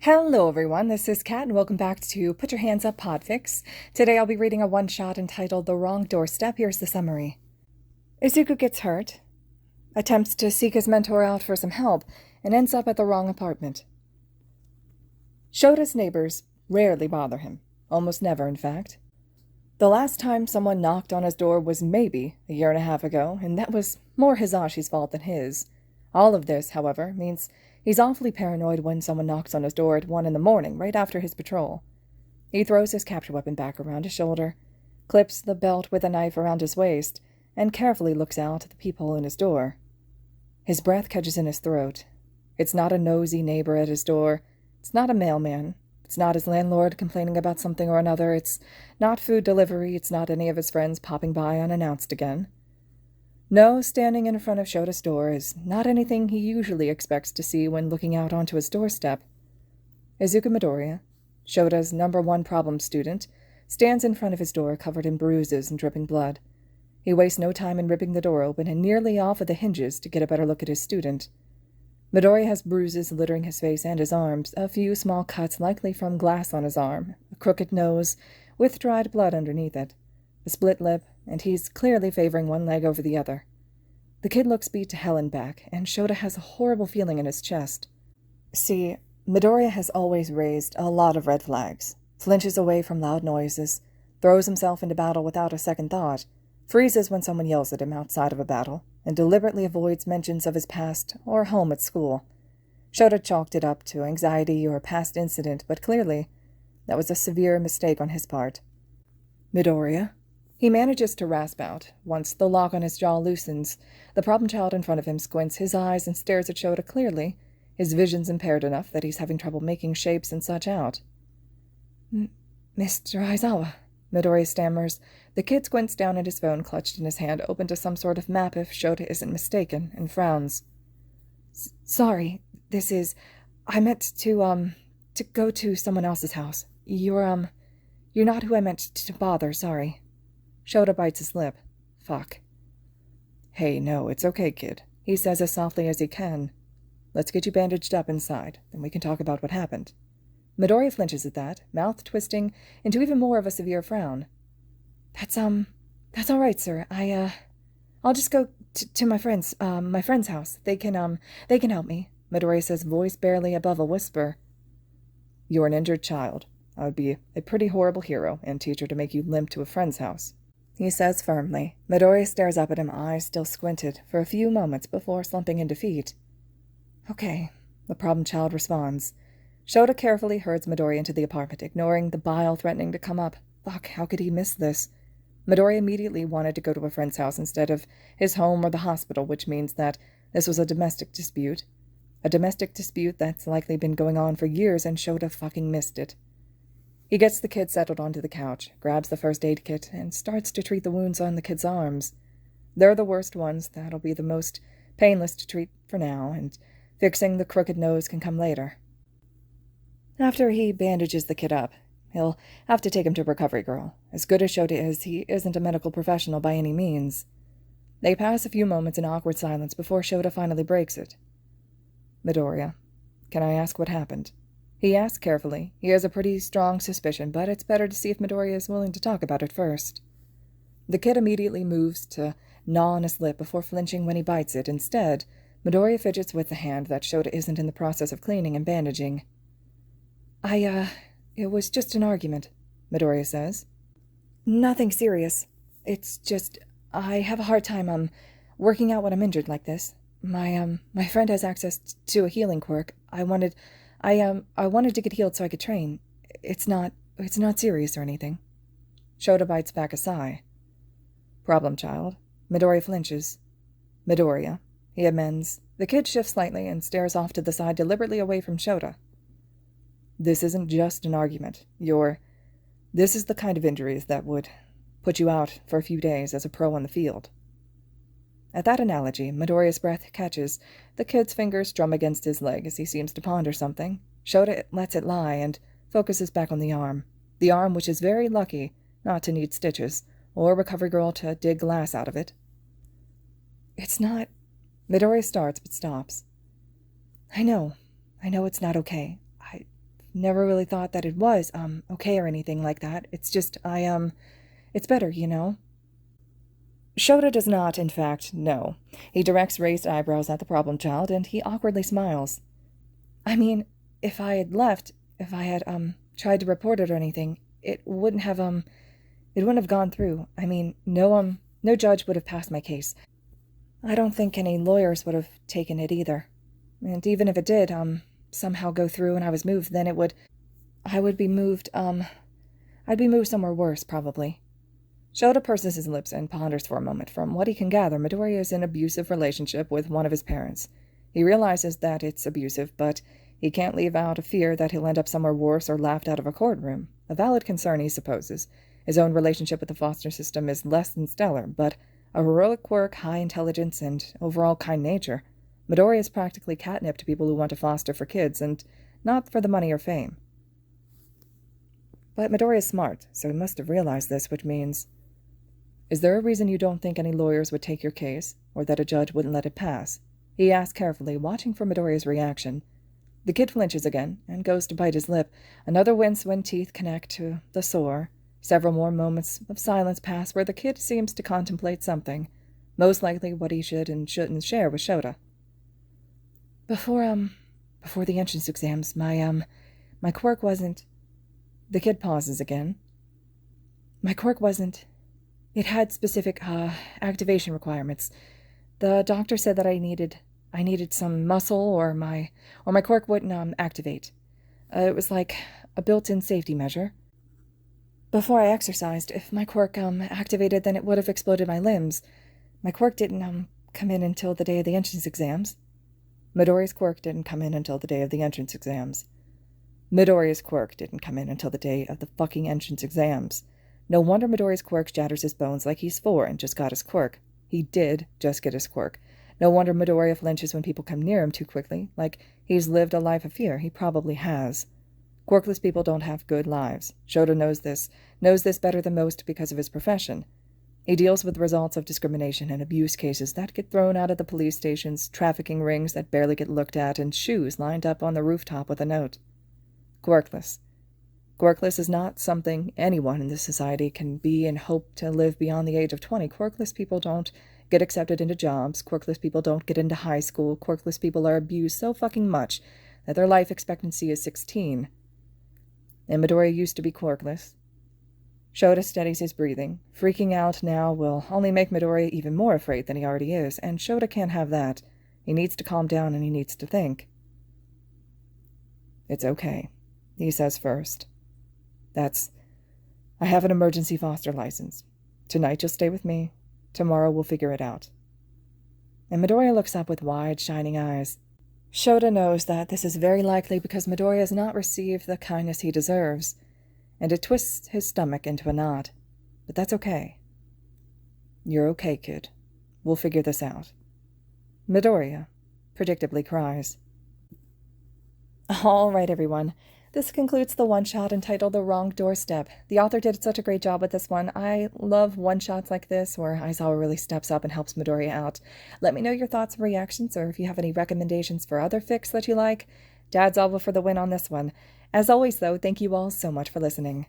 Hello everyone, this is Kat and welcome back to Put Your Hands Up Podfics. Today I'll be reading a one-shot entitled The Wrong Doorstep. Here's the summary. Izuku gets hurt, attempts to seek his mentor out for some help, and ends up at the wrong apartment. Shota's neighbors rarely bother him, almost never in fact. The last time someone knocked on his door was maybe a year and a half ago, and that was more Hisashi's fault than his. All of this, however, means he's awfully paranoid when someone knocks on his door at 1 a.m, right after his patrol. He throws his capture weapon back around his shoulder, clips the belt with a knife around his waist, and carefully looks out at the peephole in his door. His breath catches in his throat. It's not a nosy neighbor at his door. It's not a mailman. It's not his landlord complaining about something or another. It's not food delivery. It's not any of his friends popping by unannounced again. No, standing in front of Shota's door is not anything he usually expects to see when looking out onto his doorstep. Izuku Midoriya, Shota's #1 problem student, stands in front of his door covered in bruises and dripping blood. He wastes no time in ripping the door open and nearly off of the hinges to get a better look at his student. Midoriya has bruises littering his face and his arms, a few small cuts likely from glass on his arm, a crooked nose with dried blood underneath it, a split lip, and he's clearly favoring one leg over the other. The kid looks beat to hell and back, and Shota has a horrible feeling in his chest. See, Midoriya has always raised a lot of red flags, flinches away from loud noises, throws himself into battle without a second thought, freezes when someone yells at him outside of a battle, and deliberately avoids mentions of his past or home at school. Shota chalked it up to anxiety or a past incident, but clearly that was a severe mistake on his part. Midoriya? He manages to rasp out. Once the lock on his jaw loosens, the problem child in front of him squints his eyes and stares at Shota clearly. His vision's impaired enough that he's having trouble making shapes and such out. Mr. Aizawa, Midoriya stammers. The kid squints down at his phone clutched in his hand, open to some sort of map if Shota isn't mistaken, and frowns. Sorry, I meant to go to someone else's house. You're not who I meant to bother, sorry. Shota bites his lip. Fuck. Hey, no, it's okay, kid, he says as softly as he can. Let's get you bandaged up inside, then we can talk about what happened. Midoriya flinches at that, mouth twisting into even more of a severe frown. That's all right, sir. I'll just go to my friend's house. They can help me, Midoriya says, voice barely above a whisper. You're an injured child. I would be a pretty horrible hero and teacher to make you limp to a friend's house, he says firmly. Midoriya stares up at him, eyes still squinted, for a few moments before slumping in defeat. Okay, the problem child responds. Shota carefully herds Midoriya into the apartment, ignoring the bile threatening to come up. Fuck, how could he miss this? Midoriya immediately wanted to go to a friend's house instead of his home or the hospital, which means that this was a domestic dispute. A domestic dispute that's likely been going on for years, and Shota fucking missed it. He gets the kid settled onto the couch, grabs the first aid kit, and starts to treat the wounds on the kid's arms. They're the worst ones, that'll be the most painless to treat for now, and fixing the crooked nose can come later. After he bandages the kid up, he'll have to take him to Recovery Girl. As good as Shota is, he isn't a medical professional by any means. They pass a few moments in awkward silence before Shota finally breaks it. Midoriya, can I ask what happened? He asks carefully. He has a pretty strong suspicion, but it's better to see if Midoriya is willing to talk about it first. The kid immediately moves to gnaw on his lip before flinching when he bites it. Instead, Midoriya fidgets with the hand that Shota isn't in the process of cleaning and bandaging. It was just an argument, Midoriya says. Nothing serious. It's just, I have a hard time, working out when I'm injured like this. My friend has access to a healing quirk. I wanted to get healed so I could train. It's not serious or anything. Shota bites back a sigh. Problem child. Midoriya flinches. Midoriya. He amends. The kid shifts slightly and stares off to the side, deliberately away from Shota. This isn't just an argument. This is the kind of injuries that would put you out for a few days as a pro on the field. At that analogy, Midoriya's breath catches. The kid's fingers drum against his leg as he seems to ponder something. Shota lets it lie and focuses back on the arm which is very lucky not to need stitches, or Recovery Girl to dig glass out of it. It's not... Midoriya starts but stops. I know it's not okay. never really thought that it was, okay or anything like that. It's just, it's better, you know? Shota does not, in fact, know. He directs raised eyebrows at the problem child, and he awkwardly smiles. I mean, if I had left, if I had, tried to report it or anything, it wouldn't have gone through. I mean, no judge would have passed my case. I don't think any lawyers would have taken it either. And even if it did, somehow go through and I was moved, then I'd be moved somewhere worse, probably. Shota purses his lips and ponders for a moment. From what he can gather, Midoriya is in an abusive relationship with one of his parents. He realizes that it's abusive, but he can't leave out a fear that he'll end up somewhere worse or laughed out of a courtroom. A valid concern, he supposes. His own relationship with the foster system is less than stellar, but a heroic quirk, high intelligence, and overall kind nature. Midoriya is practically catnip to people who want to foster for kids, and not for the money or fame. But Midoriya is smart, so he must have realized this, which means... Is there a reason you don't think any lawyers would take your case, or that a judge wouldn't let it pass? He asks carefully, watching for Midoriya's reaction. The kid flinches again, and goes to bite his lip. Another wince when teeth connect to the sore. Several more moments of silence pass where the kid seems to contemplate something, most likely what he should and shouldn't share with Shota. Before the entrance exams, my quirk wasn't... The kid pauses again. My quirk wasn't... It had specific, activation requirements. The doctor said that I needed some muscle or my quirk wouldn't, activate. It was like a built-in safety measure. Before I exercised, if my quirk, activated, then it would have exploded my limbs. My quirk didn't, come in until the day of the entrance exams. Midoriya's quirk didn't come in until the day of the entrance exams. Midoriya's quirk didn't come in until the day of the fucking entrance exams. No wonder Midoriya's quirk shatters his bones like he's 4 and just got his quirk. He did just get his quirk. No wonder Midoriya flinches when people come near him too quickly, like he's lived a life of fear. He probably has. Quirkless people don't have good lives. Shota knows this better than most because of his profession. He deals with the results of discrimination and abuse cases that get thrown out of the police stations, trafficking rings that barely get looked at, and shoes lined up on the rooftop with a note. Quirkless. Quirkless is not something anyone in this society can be and hope to live beyond the age of 20. Quirkless people don't get accepted into jobs. Quirkless people don't get into high school. Quirkless people are abused so fucking much that their life expectancy is 16. And Midoriya used to be quirkless. Shota steadies his breathing. Freaking out now will only make Midoriya even more afraid than he already is, and Shota can't have that. He needs to calm down and he needs to think. It's okay, he says first. I have an emergency foster license. Tonight you'll stay with me. Tomorrow we'll figure it out. And Midoriya looks up with wide, shining eyes. Shota knows that this is very likely because Midoriya has not received the kindness he deserves, and it twists his stomach into a knot. But that's okay. You're okay, kid. We'll figure this out. Midoriya predictably cries. All right, everyone. This concludes the one-shot entitled The Wrong Doorstep. The author did such a great job with this one. I love one-shots like this where Aizawa really steps up and helps Midoriya out. Let me know your thoughts and reactions, or if you have any recommendations for other fics that you like. Dadzawa for the win on this one. As always, though, thank you all so much for listening.